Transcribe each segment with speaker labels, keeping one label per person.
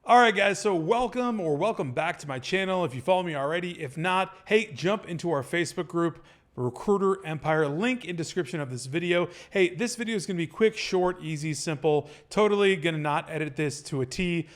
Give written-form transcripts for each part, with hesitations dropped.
Speaker 1: All right, guys, so welcome back to my channel. If you follow me already, if not, hey, jump into our Facebook group, Recruiter Empire, link in description of this video. Hey, this video is gonna be quick, short, easy, simple, totally gonna not edit this to a T.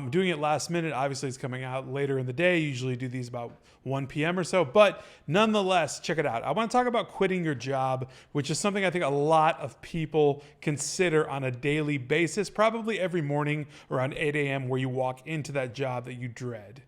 Speaker 1: Doing it last minute, obviously it's coming out later in the day. Usually do these about 1 p.m. or so, but nonetheless, check it out. I wanna talk about quitting your job, which is something I think a lot of people consider on a daily basis, probably every morning around 8 a.m. where you walk into that job that you dread.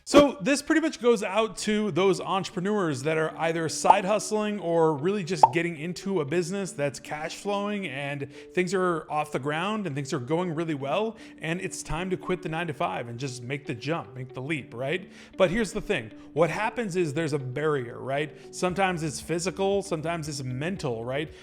Speaker 1: So this pretty much goes out to those entrepreneurs that are either side hustling or really just getting into a business that's cash flowing and things are off the ground and things are going really well. And it's time to quit the 9 to 5 and just make the jump, make the leap, right? But here's the thing. What happens is there's a barrier, right? Sometimes it's physical, sometimes it's mental, right?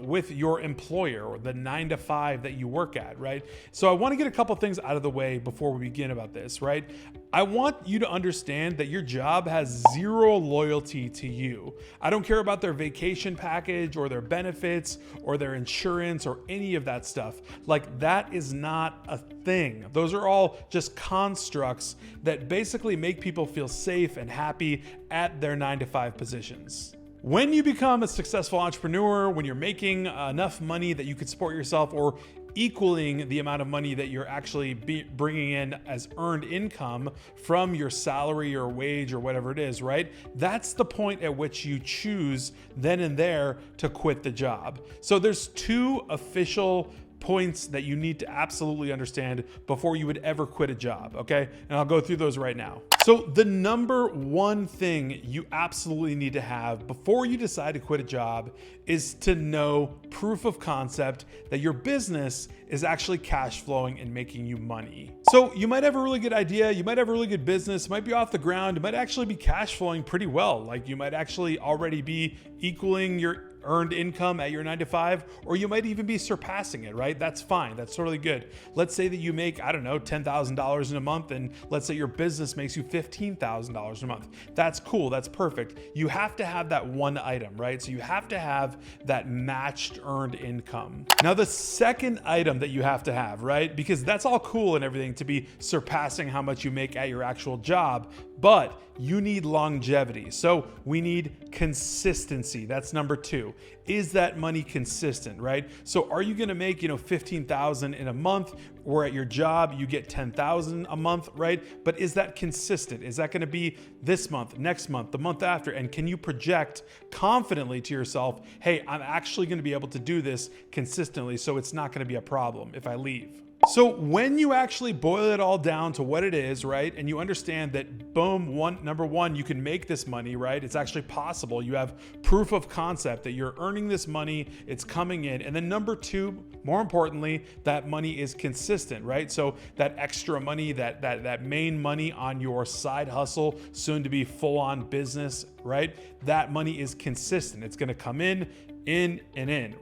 Speaker 1: With your employer or the 9 to 5 that you work at, right? So I want to get a couple things out of the way before we begin about this, right? I want you to understand that your job has zero loyalty to you. I don't care about their vacation package or their benefits or their insurance or any of that stuff. Like, that is not a thing. Those are all just constructs that basically make people feel safe and happy at their 9 to 5 positions. When you become a successful entrepreneur, when you're making enough money that you could support yourself or equaling the amount of money that you're actually bringing in as earned income from your salary or wage or whatever it is, right? That's the point at which you choose then and there to quit the job. So there's two official points that you need to absolutely understand before you would ever quit a job, okay? And I'll go through those right now. So the number one thing you absolutely need to have before you decide to quit a job is to know proof of concept that your business is actually cash flowing and making you money. So you might have a really good idea, you might have a really good business, it might be off the ground, it might actually be cash flowing pretty well. Like, you might actually already be equaling your earned income at your 9 to 5, or you might even be surpassing it, right? That's fine. That's totally good. Let's say that you make, I don't know, $10,000 in a month, and let's say your business makes you $15,000 a month. That's cool. That's perfect. You have to have that one item, right? So you have to have that matched earned income. Now, the second item that you have to have, right? Because that's all cool and everything to be surpassing how much you make at your actual job, but you need longevity. So we need consistency. That's number two. Is that money consistent, right? So are you gonna make, $15,000 in a month, or at your job you get $10,000 a month, right? But is that consistent? Is that gonna be this month, next month, the month after? And can you project confidently to yourself, hey, I'm actually gonna be able to do this consistently, so it's not gonna be a problem if I leave? So when you actually boil it all down to what it is, right? And you understand that, boom, number one, you can make this money, right? It's actually possible. You have proof of concept that you're earning this money, it's coming in. And then number two, more importantly, that money is consistent, right? So that extra money, that main money on your side hustle, soon to be full-on business, right? That money is consistent. It's gonna come in,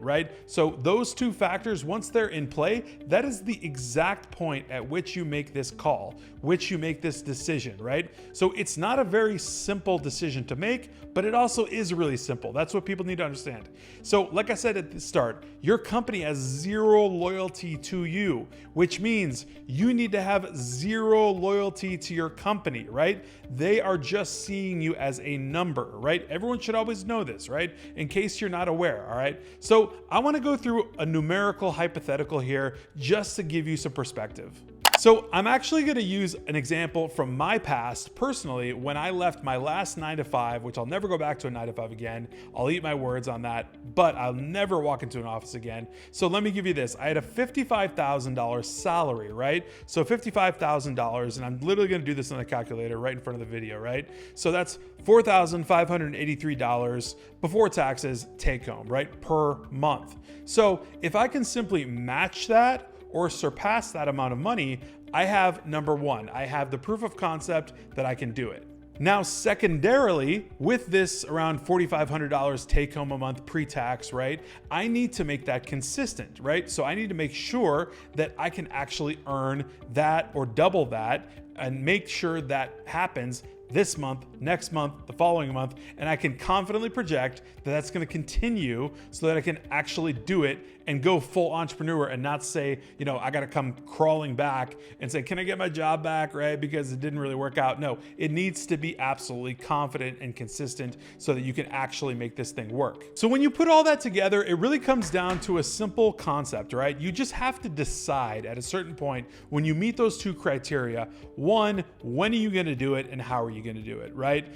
Speaker 1: right? So those two factors, once they're in play, that is the exact point at which you make this call, which you make this decision, right? So it's not a very simple decision to make, but it also is really simple. That's what people need to understand. So like I said at the start, your company has zero loyalty to you, which means you need to have zero loyalty to your company, right? They are just seeing you as a number, right? Everyone should always know this, right? In case you're not aware, all right? So I want to go through a numerical hypothetical here just to give you some perspective. So I'm actually going to use an example from my past personally when I left my last 9 to 5, which I'll never go back to a 9 to 5 again. I'll eat my words on that, but I'll never walk into an office again. So let me give you this. I had a $55,000 salary, right? So $55,000, and I'm literally going to do this on the calculator right in front of the video, right? So that's $4,583 before taxes take home, right? Per month. So if I can simply match that or surpass that amount of money, I have number one, I have the proof of concept that I can do it. Now, secondarily, with this around $4,500 take home a month pre-tax, right? I need to make that consistent, right? So I need to make sure that I can actually earn that or double that and make sure that happens this month, next month, the following month, and I can confidently project that that's going to continue so that I can actually do it and go full entrepreneur and not say, I got to come crawling back and say, can I get my job back, right? Because it didn't really work out. No, it needs to be absolutely confident and consistent so that you can actually make this thing work. So when you put all that together, it really comes down to a simple concept, right? You just have to decide at a certain point when you meet those two criteria, one, when are you going to do it and how are you going to do it, right?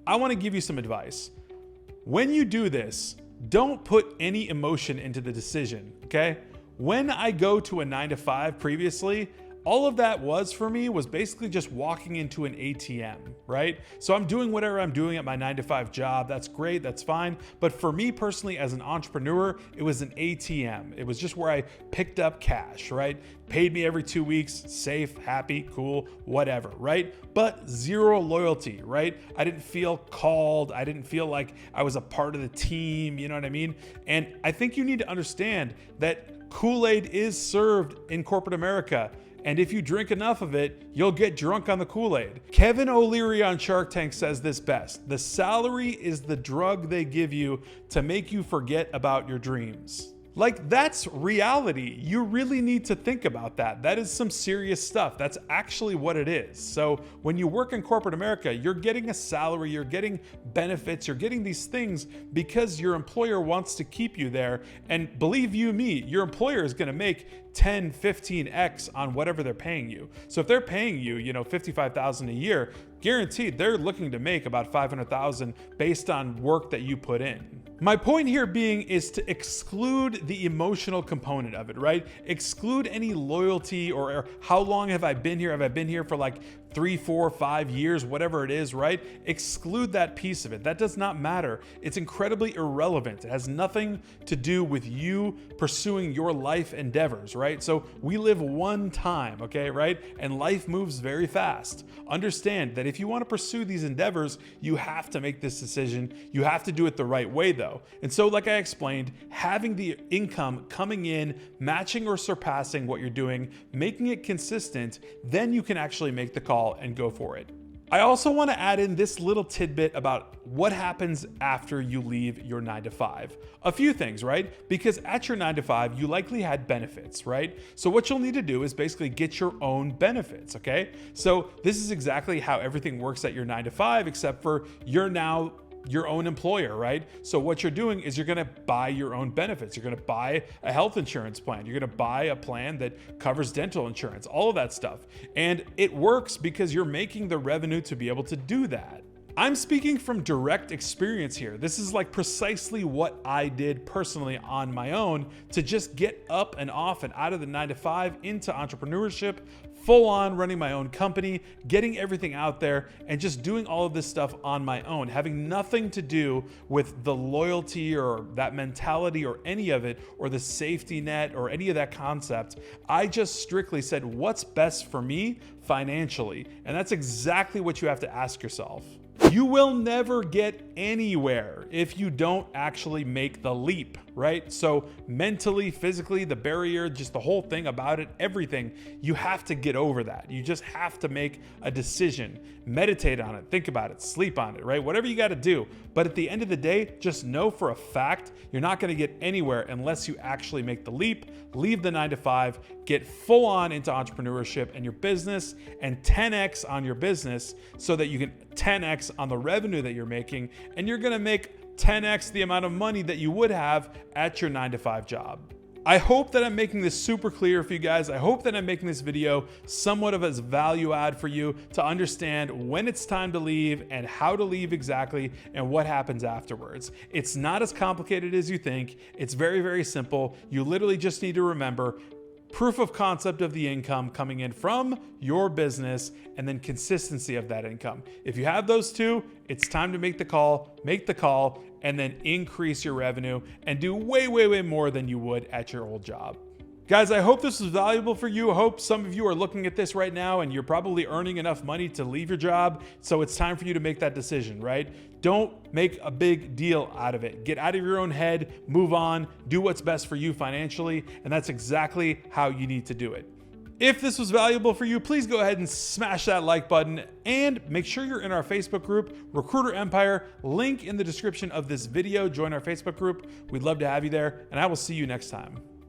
Speaker 1: I want to give you some advice. When you do this, don't put any emotion into the decision, okay? When I go to a 9-to-5 previously, all of that was for me was basically just walking into an ATM, right? So I'm doing whatever I'm doing at my 9-to-5 job. That's great, that's fine. But for me personally, as an entrepreneur, it was an ATM. It was just where I picked up cash, right? Paid me every 2 weeks, safe, happy, cool, whatever, right? But zero loyalty, right? I didn't feel called. I didn't feel like I was a part of the team, you know what I mean? And I think you need to understand that Kool-Aid is served in corporate America. And if you drink enough of it, you'll get drunk on the Kool-Aid. Kevin O'Leary on Shark Tank says this best: the salary is the drug they give you to make you forget about your dreams. Like, that's reality. You really need to think about that. That is some serious stuff. That's actually what it is. So when you work in corporate America, you're getting a salary, you're getting benefits, you're getting these things because your employer wants to keep you there. And believe you me, your employer is going to make 10, 15x on whatever they're paying you. So if they're paying you, $55,000 a year, guaranteed they're looking to make about $500,000 based on work that you put in. My point here being is to exclude the emotional component of it, right? Exclude any loyalty or how long have I been here? Have I been here for like 3, 4, 5 years, whatever it is, right? Exclude that piece of it. That does not matter. It's incredibly irrelevant. It has nothing to do with you pursuing your life endeavors, right? So we live one time, okay, right? And life moves very fast. Understand that if you want to pursue these endeavors, you have to make this decision. You have to do it the right way though. And so like I explained, having the income coming in, matching or surpassing what you're doing, making it consistent, then you can actually make the call and go for it. I also want to add in this little tidbit about what happens after you leave your 9-to-5. A few things, right? Because at your 9-to-5, you likely had benefits, right? So what you'll need to do is basically get your own benefits, okay? So this is exactly how everything works at your 9-to-5, except for you're now your own employer, right? So what you're doing is you're going to buy your own benefits. You're going to buy a health insurance plan. You're going to buy a plan that covers dental insurance, all of that stuff. And it works because you're making the revenue to be able to do that. I'm speaking from direct experience here. This is like precisely what I did personally on my own to just get up and off and out of the 9-to-5 into entrepreneurship, full on running my own company, getting everything out there and just doing all of this stuff on my own, having nothing to do with the loyalty or that mentality or any of it or the safety net or any of that concept. I just strictly said, what's best for me financially? And that's exactly what you have to ask yourself. You will never get anywhere if you don't actually make the leap, right? So mentally, physically, the barrier, just the whole thing about it, everything, you have to get over that. You just have to make a decision, meditate on it, think about it, sleep on it, right? Whatever you got to do. But at the end of the day, just know for a fact, you're not going to get anywhere unless you actually make the leap, leave the 9-to-5, get full on into entrepreneurship and your business and 10x on your business so that you can 10x on the revenue that you're making, and you're going to make 10x the amount of money that you would have at your 9-to-5 job. I hope that I'm making this super clear for you guys. I hope that I'm making this video somewhat of a value add for you to understand when it's time to leave and how to leave exactly and what happens afterwards. It's not as complicated as you think. It's very, very simple. You literally just need to remember proof of concept of the income coming in from your business and then consistency of that income. If you have those two, it's time to make the call, and then increase your revenue and do way, way, way more than you would at your old job. Guys, I hope this was valuable for you. I hope some of you are looking at this right now and you're probably earning enough money to leave your job. So it's time for you to make that decision, right? Don't make a big deal out of it. Get out of your own head, move on, do what's best for you financially. And that's exactly how you need to do it. If this was valuable for you, please go ahead and smash that like button and make sure you're in our Facebook group, Recruiter Empire. Link in the description of this video. Join our Facebook group. We'd love to have you there, and I will see you next time.